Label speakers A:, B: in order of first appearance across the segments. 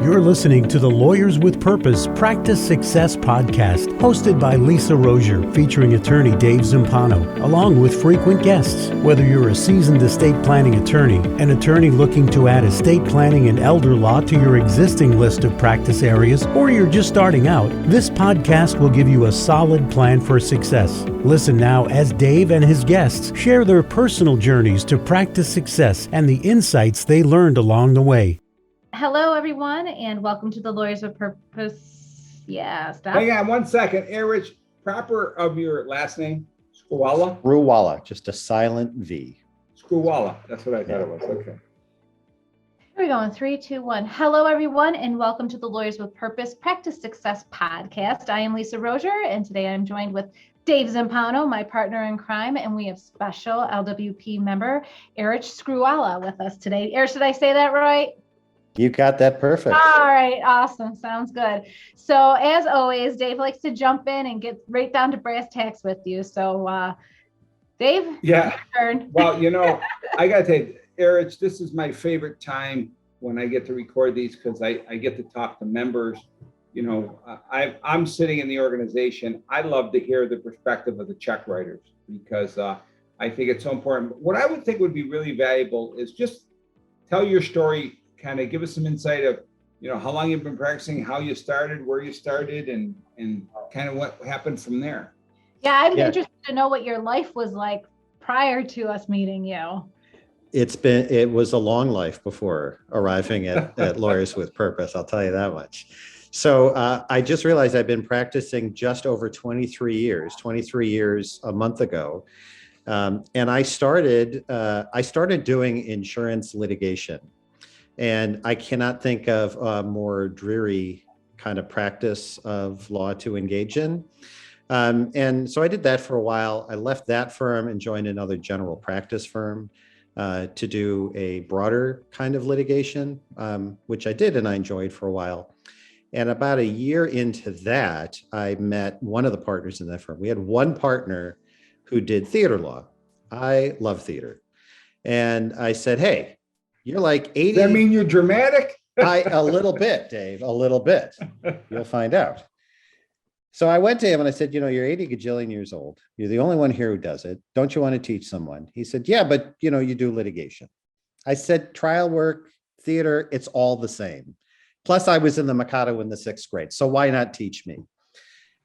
A: You're listening to the Lawyers with Purpose Practice Success Podcast, hosted by Lisa Rozier, featuring attorney Dave Zampano, along with frequent guests. Whether you're a seasoned estate planning attorney, an attorney looking to add estate planning and elder law to your existing list of practice areas, or you're just starting out, this podcast will give you a solid plan for success. Listen now as Dave and his guests share their personal journeys to practice success and the insights they learned along the way.
B: Hello, everyone, and welcome to the Lawyers with Purpose. Yeah, stop.
C: Hang on 1 second. Erach, proper of your last name? Screwvala?
D: Screwvala, just a silent V.
C: Screwvala. That's what I thought it was. Okay.
B: Here we go in 3, 2, 1. Hello, everyone, and welcome to the Lawyers with Purpose Practice Success Podcast. I am Lisa Rozier, and today I'm joined with Dave Zampano, my partner in crime, and we have special LWP member Erach Screwvala with us today. Erach, did I say that right?
D: You got that perfect.
B: All right, awesome. Sounds good. So as always, Dave likes to jump in and get right down to brass tacks with you. So Dave,
C: yeah.
B: your turn.
C: Well, I got to tell you, Erach, this is my favorite time when I get to record these because I get to talk to members. I'm sitting in the organization. I love to hear the perspective of the check writers because I think it's so important. What I would think would be really valuable is just tell your story. Kind of give us some insight of, how long you've been practicing, how you started, where you started, and kind of what happened from there.
B: Yeah, I'm interested to know what your life was like prior to us meeting you.
D: It was a long life before arriving at Lawyers with Purpose, I'll tell you that much. So I just realized I've been practicing just over 23 years a month ago. And I started doing insurance litigation. And I cannot think of a more dreary kind of practice of law to engage in. And so I did that for a while. I left that firm and joined another general practice firm to do a broader kind of litigation, which I did and I enjoyed for a while. And about a year into that, I met one of the partners in that firm. We had one partner who did theater law. I love theater. And I said, hey, you're like 80.
C: Does that mean you're dramatic?
D: A little bit, Dave, a little bit. You'll find out. So I went to him and I said, you're 80 gajillion years old. You're the only one here who does it. Don't you want to teach someone? He said, yeah, but you do litigation. I said, trial work, theater, it's all the same. Plus I was in the Mikado in the 6th grade. So why not teach me?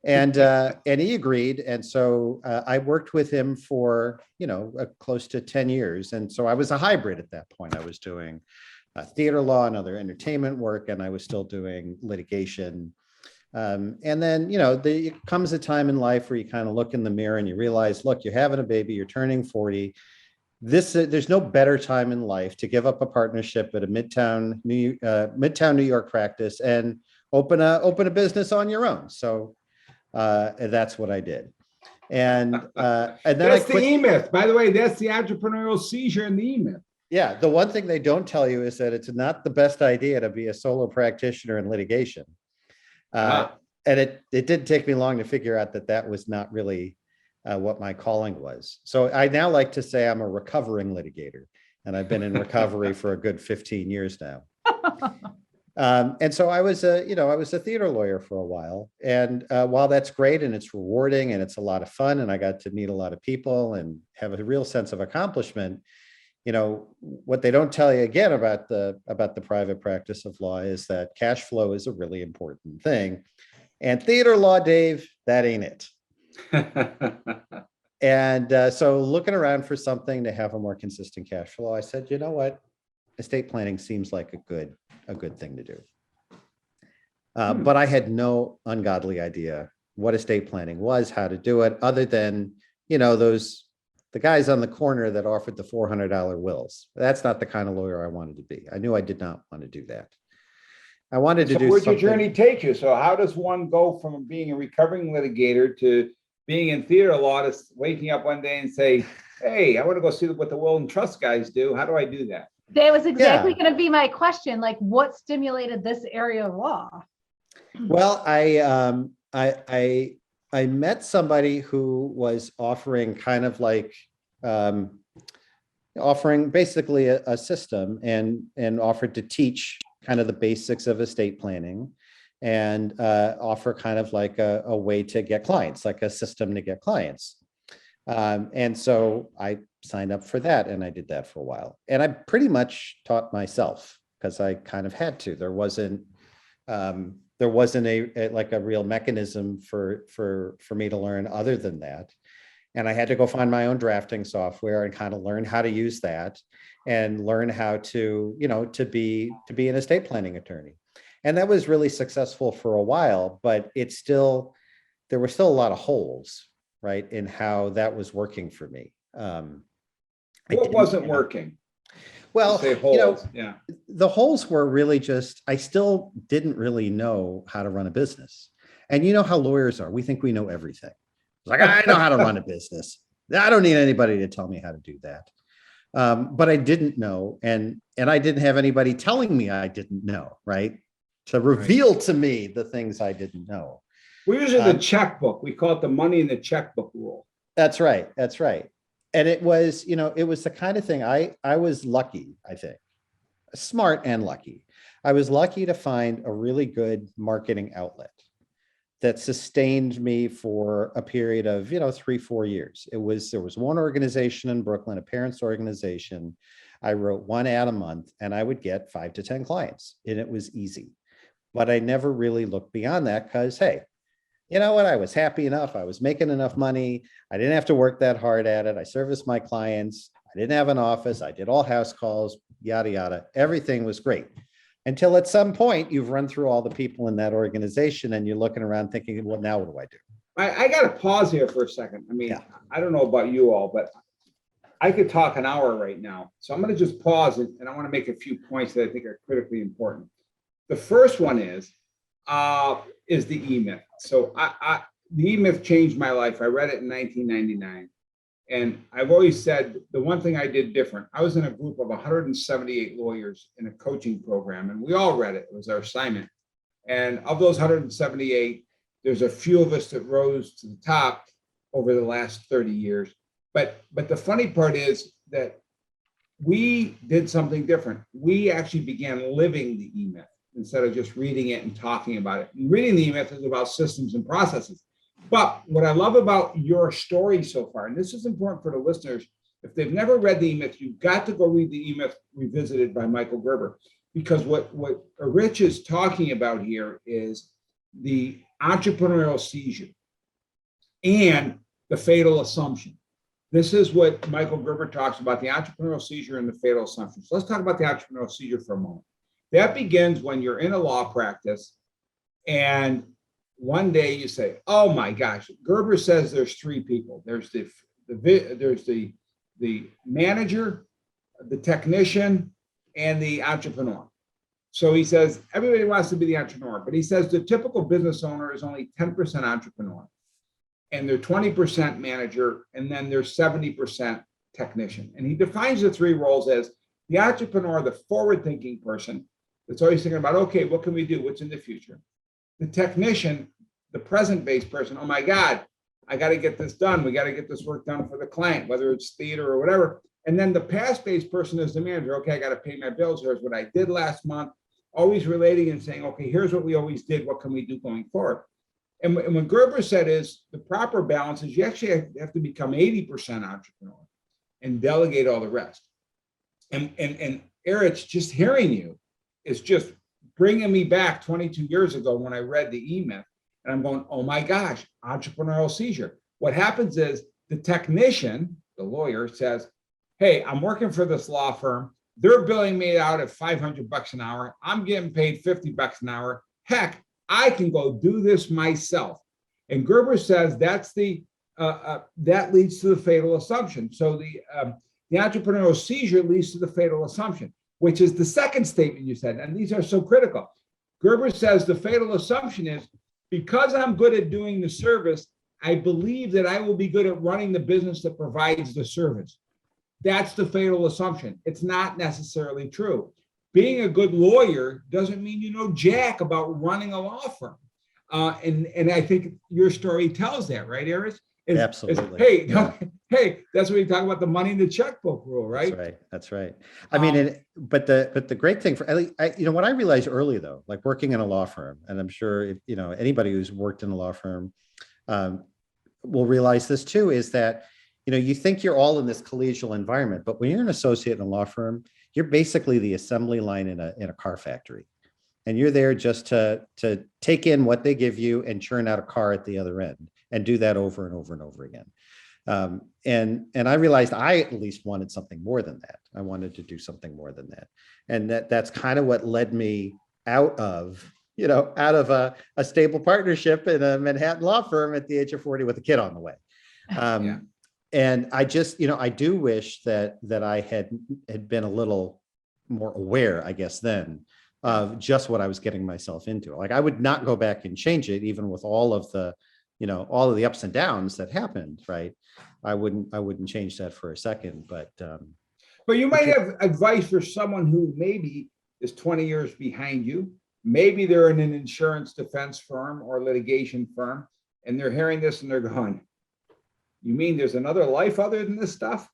D: And he agreed. And so I worked with him for, close to 10 years. And so I was a hybrid at that point. I was doing theater law and other entertainment work, and I was still doing litigation. And then, there comes a time in life where you kind of look in the mirror and you realize, look, you're having a baby, you're turning 40. There's no better time in life to give up a partnership at a Midtown New York practice and open a business on your own. So that's what I did. And then
C: that's the E-Myth. By the way, that's the entrepreneurial seizure and the E-Myth.
D: Yeah. The one thing they don't tell you is that it's not the best idea to be a solo practitioner in litigation. And it didn't take me long to figure out that was not really what my calling was. So I now like to say I'm a recovering litigator, and I've been in recovery for a good 15 years now. And so I was a theater lawyer for a while. And while that's great and it's rewarding and it's a lot of fun, and I got to meet a lot of people and have a real sense of accomplishment, what they don't tell you again about the private practice of law is that cash flow is a really important thing. And theater law, Dave, that ain't it. And so looking around for something to have a more consistent cash flow, I said, you know what? Estate planning seems like a good thing to do. But I had no ungodly idea what estate planning was, how to do it, other than, the guys on the corner that offered the $400 wills. That's not the kind of lawyer I wanted to be. I knew I did not want to do that. I wanted to do
C: where'd
D: something.
C: your journey take you? So how does one go from being a recovering litigator to being in theater law to waking up one day and say, hey, I want to go see what the will and trust guys do. How do I do that?
B: That was exactly going to be my question. Like, what stimulated this area of law?
D: Well, I met somebody who was offering kind of like offering basically a system and offered to teach kind of the basics of estate planning and offer kind of like a way to get clients, like a system to get clients. And so I signed up for that, and I did that for a while. And I pretty much taught myself because I kind of had to. There wasn't a real mechanism for me to learn other than that. And I had to go find my own drafting software and kind of learn how to use that and learn how to, to be an estate planning attorney. And that was really successful for a while, but there were still a lot of holes, right, in how that was working for me.
C: What wasn't working?
D: Well,
C: Say holes. Yeah.
D: The holes were really just, I still didn't really know how to run a business. And you know how lawyers are. We think we know everything. Like, I know how to run a business. I don't need anybody to tell me how to do that. But I didn't know. And I didn't have anybody telling me I didn't know, right? To reveal to me the things I didn't know.
C: We're using the checkbook. We call it the money in the checkbook rule.
D: That's right. That's right. And it was, it was the kind of thing I was lucky, I think, smart and lucky. I was lucky to find a really good marketing outlet that sustained me for a period of, 3-4 years. There was one organization in Brooklyn, a parents organization. I wrote one ad a month and I would get 5 to 10 clients, and it was easy. But I never really looked beyond that because, hey, you know what? I was happy enough. I was making enough money. I didn't have to work that hard at it. I serviced my clients. I didn't have an office. I did all house calls, yada, yada. Everything was great. Until at some point you've run through all the people in that organization and you're looking around thinking, well, now what do I do?
C: I got to pause here for a second. I mean, I don't know about you all, but I could talk an hour right now. So I'm going to just pause and I want to make a few points that I think are critically important. The first one is the E-Myth. So the E-Myth changed my life. I read it in 1999. And I've always said the one thing I did different, I was in a group of 178 lawyers in a coaching program, and we all read it. It was our assignment. And of those 178, there's a few of us that rose to the top over the last 30 years. But the funny part is that we did something different. We actually began living the E-Myth instead of just reading it and talking about it. And reading the E-Myth is about systems and processes. But what I love about your story so far, and this is important for the listeners, if they've never read the E-Myth, you've got to go read the E-Myth Revisited by Michael Gerber, because what Rich is talking about here is the entrepreneurial seizure and the fatal assumption. This is what Michael Gerber talks about, the entrepreneurial seizure and the fatal assumption. So let's talk about the entrepreneurial seizure for a moment. That begins when you're in a law practice and one day you say, oh my gosh, Gerber says there's 3 people. There's the manager, the technician, and the entrepreneur. So he says everybody wants to be the entrepreneur, but he says the typical business owner is only 10% entrepreneur, and they're 20% manager, and then they're 70% technician. And he defines the 3 roles as the entrepreneur, the forward-thinking person that's always thinking about, okay, what can we do? What's in the future? The technician, the present-based person, oh my God, I got to get this done. We got to get this work done for the client, whether it's theater or whatever. And then the past-based person is the manager. Okay, I got to pay my bills. Here's what I did last month. Always relating and saying, okay, here's what we always did. What can we do going forward? And what Gerber said is the proper balance is you actually have to become 80% entrepreneur and delegate all the rest. And Erach, just hearing you is just bringing me back 22 years ago when I read the E-Myth, and I'm going, oh my gosh, entrepreneurial seizure. What happens is the technician, the lawyer, says, hey, I'm working for this law firm. They're billing me out at $500 an hour. I'm getting paid $50 an hour. Heck, I can go do this myself. And Gerber says that leads to the fatal assumption. So the entrepreneurial seizure leads to the fatal assumption, which is the second statement you said, and these are so critical. Gerber says the fatal assumption is, because I'm good at doing the service, I believe that I will be good at running the business that provides the service. That's the fatal assumption. It's not necessarily true. Being a good lawyer doesn't mean you know jack about running a law firm. And I think your story tells that, right, Erach?
D: Absolutely.
C: Hey, Hey, that's when you talk about the money in the checkbook rule, right?
D: That's right. That's right. I mean, but the great thing for, what I realized early though, like working in a law firm, and I'm sure if, anybody who's worked in a law firm will realize this too, is that, you think you're all in this collegial environment, but when you're an associate in a law firm, you're basically the assembly line in a car factory. And you're there just to take in what they give you and churn out a car at the other end and do that over and over and over again. And I realized I at least wanted something more than that. I wanted to do something more than that. And that's kind of what led me out of a stable partnership in a Manhattan law firm at the age of 40 with a kid on the way. And I just, I do wish that I had been a little more aware, I guess, then of just what I was getting myself into. Like, I would not go back and change it, even with all of the ups and downs that happened, right? I wouldn't change that for a second, but
C: you might have advice for someone who maybe is 20 years behind you. Maybe they're in an insurance defense firm or litigation firm, and they're hearing this and they're going, you mean there's another life other than this stuff?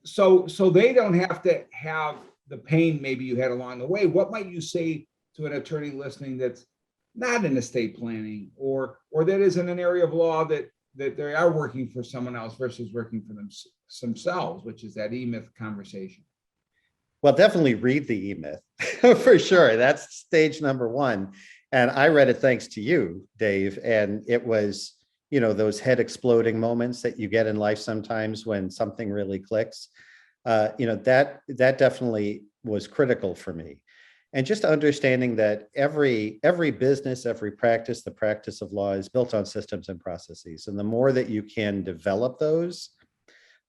C: So they don't have to have the pain maybe you had along the way. What might you say to an attorney listening that's not in estate planning or that is in an area of law that they are working for someone else versus working for themselves, which is that E-Myth conversation?
D: Well, definitely read the E-Myth for sure. That's stage number one. And I read it thanks to you, Dave. And it was, those head exploding moments that you get in life sometimes when something really clicks. That definitely was critical for me. And just understanding that every business, every practice, the practice of law is built on systems and processes. And the more that you can develop those,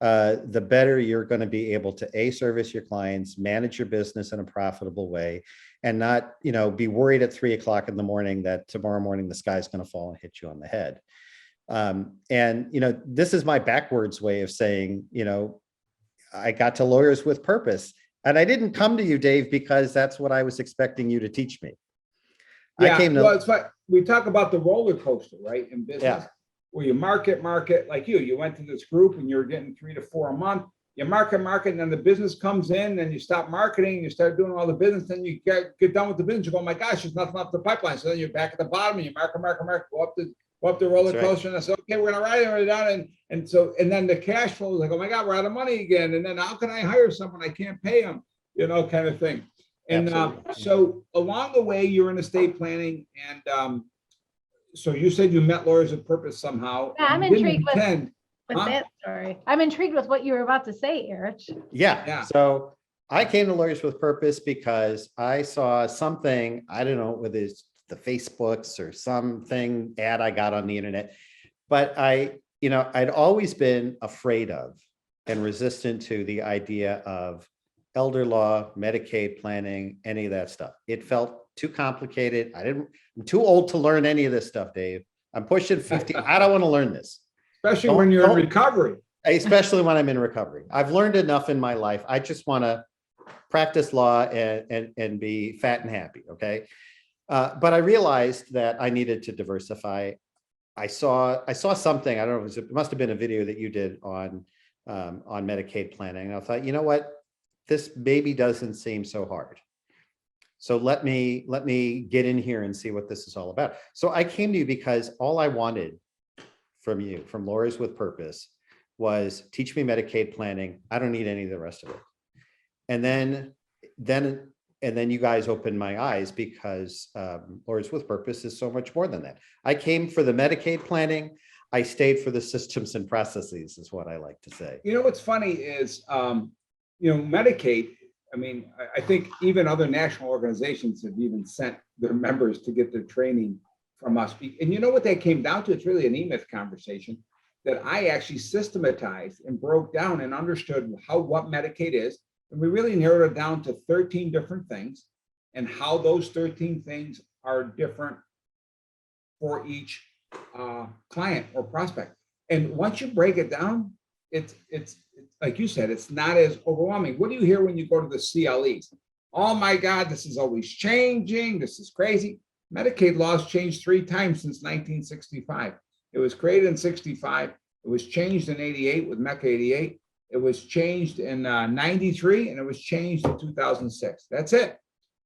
D: the better you're going to be able to service your clients, manage your business in a profitable way, and not, be worried at 3 o'clock in the morning that tomorrow morning the sky's going to fall and hit you on the head. And this is my backwards way of saying, I got to Lawyers with Purpose. And I didn't come to you, Dave, because that's what I was expecting you to teach me.
C: Yeah, it's like we talk about the roller coaster, right? In business, where you market, like you went to this group and you're getting 3 to 4 a month. You market, and then the business comes in and you stop marketing, you start doing all the business, then you get done with the business. You go, oh my gosh, there's nothing up the pipeline. So then you're back at the bottom and you market, go up the roller coaster, and I said, okay, we're gonna ride it down, and then the cash flow is like, oh my God, we're out of money again, and then how can I hire someone? I can't pay them, kind of thing. And so along the way, you're in estate planning, and so you said you met Lawyers with Purpose somehow.
B: Yeah, I'm intrigued with that story. I'm intrigued with what you were about to say, Erach.
D: Yeah. So I came to Lawyers with Purpose because I saw something, I don't know whether it's the Facebooks or something ad I got on the internet, but I'd always been afraid of and resistant to the idea of elder law, Medicaid planning, any of that stuff. It felt too complicated. I'm too old to learn any of this stuff, Dave. I'm pushing 50. I don't want to learn this.
C: Especially when you're in recovery.
D: Especially when I'm in recovery. I've learned enough in my life. I just want to practice law and be fat and happy. Okay. But I realized that I needed to diversify. I saw something, I don't know, it must have been a video that you did on Medicaid planning. And I thought, you know what, this maybe doesn't seem so hard. So let me get in here and see what this is all about. So I came to you because all I wanted from you, from Lawyers with Purpose, was teach me Medicaid planning. I don't need any of the rest of it. And then you guys opened my eyes because Lawyers with Purpose is so much more than that. I came for the Medicaid planning. I stayed for the systems and processes, is what I like to say.
C: What's funny is, Medicaid, I think even other national organizations have even sent their members to get their training from us. And you know what that came down to? It's really an E-Myth conversation that I actually systematized and broke down and understood what Medicaid is. And we really narrowed it down to 13 different things and how those 13 things are different for each client or prospect. And once you break it down, it's like you said, it's not as overwhelming. What do you hear when you go to the CLEs? Oh my God, this is always changing. This is crazy. Medicaid laws changed 3 times since 1965. It was created in 65. It was changed in 88 with MECA 88. It was changed in 93, and it was changed in 2006. That's it.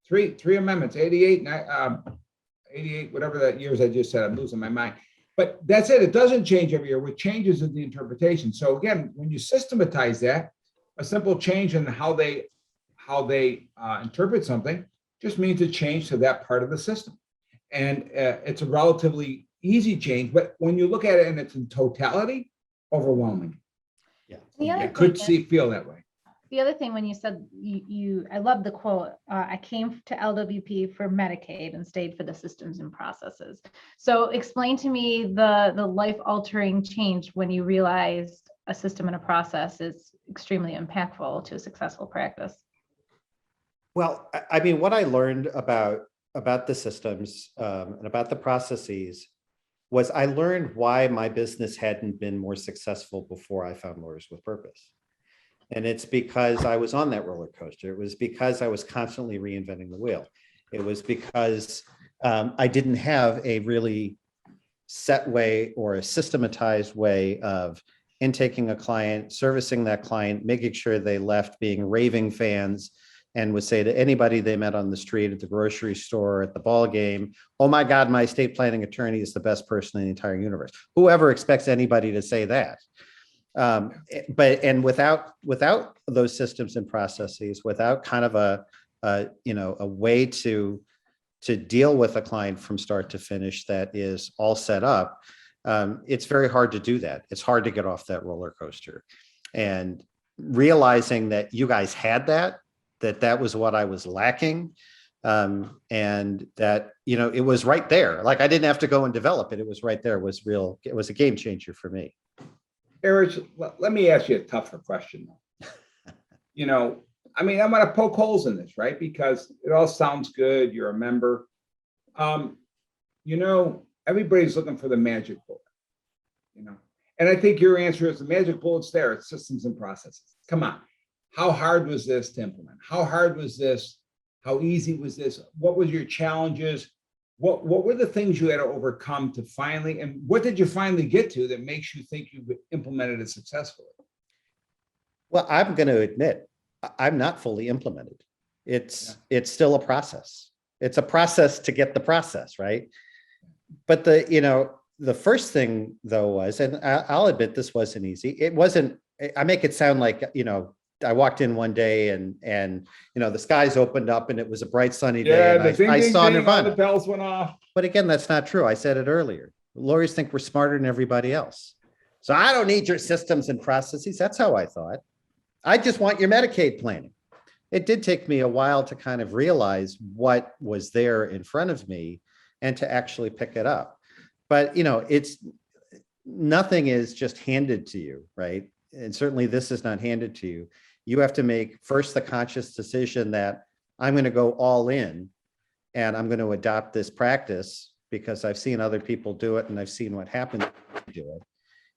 C: Three amendments, 88, 88, whatever that years I just said. I'm losing my mind. But that's it. It doesn't change every year. What changes is the interpretation. So again, when you systematize that, a simple change in how they interpret something just means a change to that part of the system. And it's a relatively easy change, but when you look at it in its totality, overwhelming.
D: Yeah.
B: The
C: I could feel that way.
B: The other thing when you said I love the quote, I came to LWP for Medicaid and stayed for the systems and processes. So explain to me the life-altering change when you realized a system and a process is extremely impactful to a successful practice.
D: Well, I mean, what I learned about the systems and about the processes was I learned why my business hadn't been more successful before I found Lawyers with Purpose. And it's because I was on that roller coaster. It was because I was constantly reinventing the wheel. It was because I didn't have a really set way or a systematized way of intaking a client, servicing that client, making sure they left being raving fans, and would say to anybody they met on the street, at the grocery store, at the ball game, oh my God, my estate planning attorney is the best person in the entire universe. Whoever expects anybody to say that? But without those systems and processes, without kind of a way to deal with a client from start to finish that is all set up, it's very hard to do that. It's hard to get off that roller coaster. And realizing that you guys had that was what I was lacking, and that it was right there. Like I didn't have to go and develop it. It was right there. It was a game changer for me.
C: Erach, let me ask you a tougher question. I mean, I'm going to poke holes in this, right? Because it all sounds good. You're a member. Everybody's looking for the magic bullet, and I think your answer is the magic bullet's there. It's systems and processes. Come on. How hard was this to implement? How hard was this? How easy was this? What were your challenges? What were the things you had to overcome to finally, and what did you finally get to that makes you think you've implemented it successfully?
D: Well, I'm going to admit, I'm not fully implemented. It's still a process. It's a process to get the process, right? But the first thing though was, and I'll admit this wasn't easy. It wasn't, I make it sound like, I walked in one day and the skies opened up and it was a bright sunny day. And I saw Nirvana.
C: All the bells went off.
D: But again, that's not true. I said it earlier. Lawyers think we're smarter than everybody else. So I don't need your systems and processes. That's how I thought. I just want your Medicaid planning. It did take me a while to kind of realize what was there in front of me and to actually pick it up. But it's nothing is just handed to you, right? And certainly this is not handed to you. You have to make first the conscious decision that I'm going to go all in and I'm going to adopt this practice because I've seen other people do it and I've seen what happens when you do it.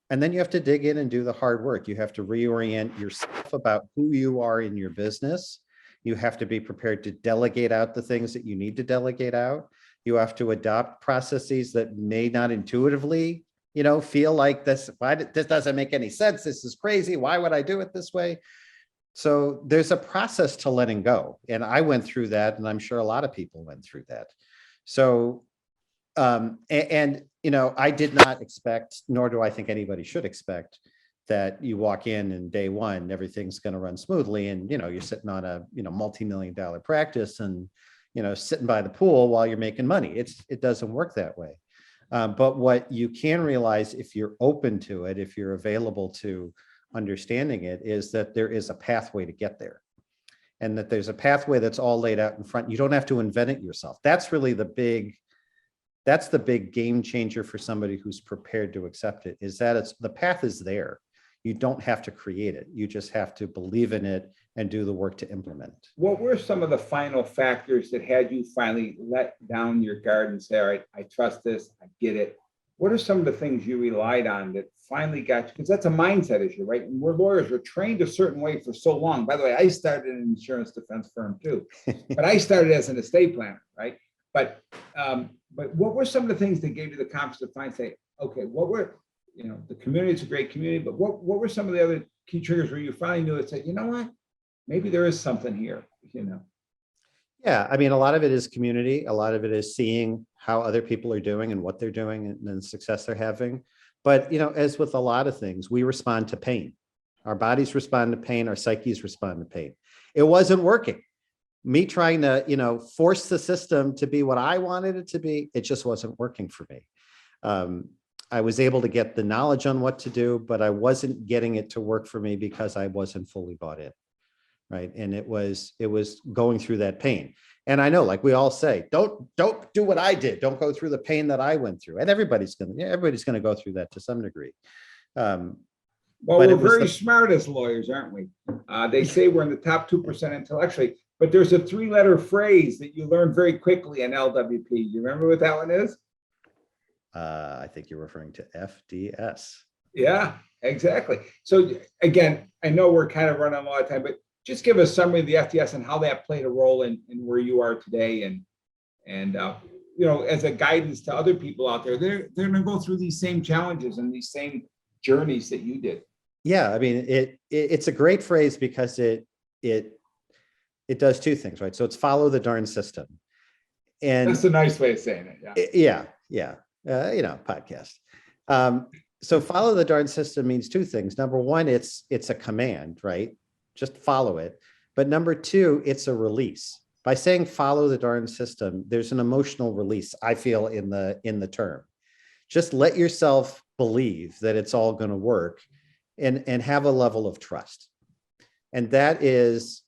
D: And then you have to dig in and do the hard work. You have to reorient yourself about who you are in your business. You have to be prepared to delegate out the things that you need to delegate out. You have to adopt processes that may not intuitively, feel like this doesn't make any sense. This is crazy. Why would I do it this way? So there's a process to letting go. And I went through that, and I'm sure a lot of people went through that. So, I did not expect, nor do I think anybody should expect, that you walk in and day one, everything's going to run smoothly. And, you're sitting on a, multi-million-dollar practice and, sitting by the pool while you're making money. It doesn't work that way. But what you can realize if you're open to it, if you're available to understanding it, is that there is a pathway to get there. And that there's a pathway that's all laid out in front. You don't have to invent it yourself. That's really the big game changer for somebody who's prepared to accept it, is that the path is there. You don't have to create it. You just have to believe in it and do the work to implement it.
C: What were some of the final factors that had you finally let down your guard and say, all right, I trust this, I get it? What are some of the things you relied on that finally got you? Because that's a mindset issue, right? And we're lawyers, we're trained a certain way for so long. By the way, I started in an insurance defense firm too, but I started as an estate planner, right? But what were some of the things that gave you the confidence to finally say, okay, the community is a great community, but what were some of the other key triggers where you finally knew it, said, you know what, maybe there is something here,
D: Yeah, I mean, a lot of it is community. A lot of it is seeing how other people are doing and what they're doing and the success they're having. But, as with a lot of things, we respond to pain. Our bodies respond to pain. Our psyches respond to pain. It wasn't working. Me trying to, force the system to be what I wanted it to be, it just wasn't working for me. I was able to get the knowledge on what to do, but I wasn't getting it to work for me because I wasn't fully bought in. Right. And it was going through that pain. And I know, like we all say, don't do what I did. Don't go through the pain that I went through. And everybody's going to go through that to some degree.
C: Well, we're very smart as lawyers, aren't we? They say we're in the top 2% intellectually, but there's a 3-letter phrase that you learn very quickly in LWP. Do you remember what that one is?
D: I think you're referring to FDS.
C: Yeah, exactly. So again, I know we're kind of running a lot of time, but just give us a summary of the FDS and how that played a role in where you are today, and as a guidance to other people out there. They're going to go through these same challenges and these same journeys that you did.
D: Yeah, I mean, it's a great phrase because it does two things, right? So it's follow the darn system, and
C: that's a nice way of saying it.
D: Yeah. Podcast. So follow the darn system means two things. Number one, it's a command, right? Just follow it. But number two, it's a release. By saying follow the darn system, there's an emotional release, I feel, in the term. Just let yourself believe that it's all going to work and have a level of trust. And that's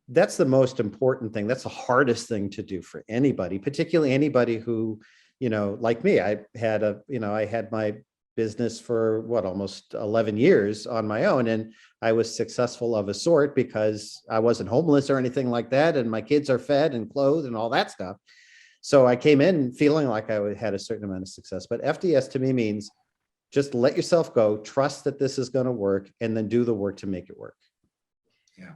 D: the most important thing. That's the hardest thing to do for anybody, particularly anybody who, like me. I had my business for almost 11 years on my own. And I was successful of a sort because I wasn't homeless or anything like that. And my kids are fed and clothed and all that stuff. So I came in feeling like I had a certain amount of success. But FDS to me means just let yourself go, trust that this is going to work, and then do the work to make it work.
C: Yeah.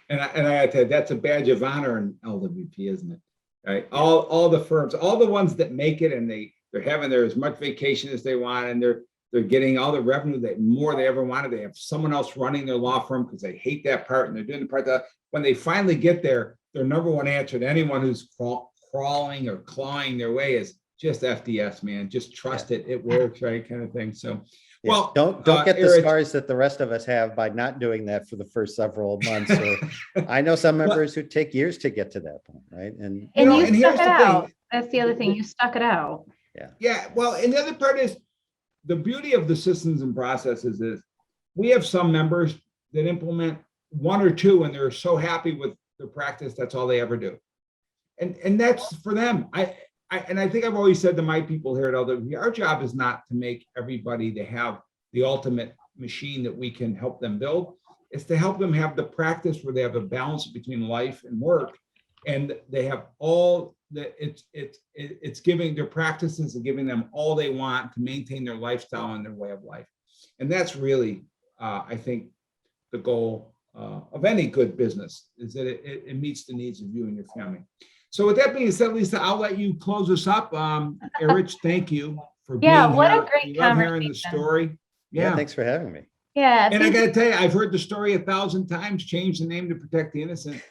C: And I tell you, that's a badge of honor in LWP, isn't it? Right. Yeah. All the firms, all the ones that make it, and they're having their as much vacation as they want, and they're getting all the revenue that more they ever wanted. They have someone else running their law firm because they hate that part, and they're doing the part that when they finally get there, their number one answer to anyone who's crawling or clawing their way is just FDS, man. Just trust it. It works, right? Kind of thing. So, well,
D: don't get the scars that the rest of us have by not doing that for the first several months. Or I know some members who take years to get to that point, right?
B: And you stuck it out. That's the other thing. You stuck it out.
C: Yeah. Well, and the other part is the beauty of the systems and processes is we have some members that implement one or two, and they're so happy with their practice. That's all they ever do. And that's for them. I think I've always said to my people here at LWP, our job is not to make everybody to have the ultimate machine that we can help them build. It's to help them have the practice where they have a balance between life and work, and they have all that. It's giving their practices and giving them all they want to maintain their lifestyle and their way of life. And that's really, I think, the goal of any good business, is that it meets the needs of you and your family. So with that being said, Lisa, I'll let you close us up. Erach, thank you for being here.
B: What a great
C: love hearing the story.
D: Yeah, thanks for having me.
B: Yeah.
C: And I got to tell you, I've heard the story 1,000 times, change the name to protect the innocent.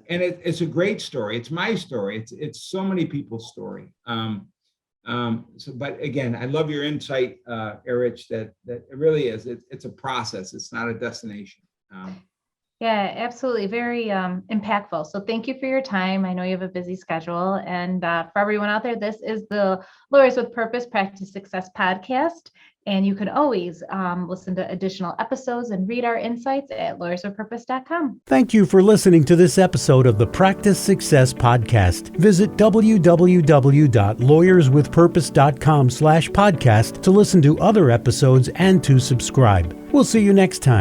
C: And it's a great story. It's my story. It's so many people's story. But again, I love your insight, Erach, that it really is. It's a process. It's not a destination.
B: Yeah, absolutely. Very impactful. So thank you for your time. I know you have a busy schedule. And for everyone out there, this is the Lawyers with Purpose Practice Success podcast. And you can always listen to additional episodes and read our insights at lawyerswithpurpose.com.
A: Thank you for listening to this episode of the Practice Success Podcast. Visit www.lawyerswithpurpose.com/podcast to listen to other episodes and to subscribe. We'll see you next time.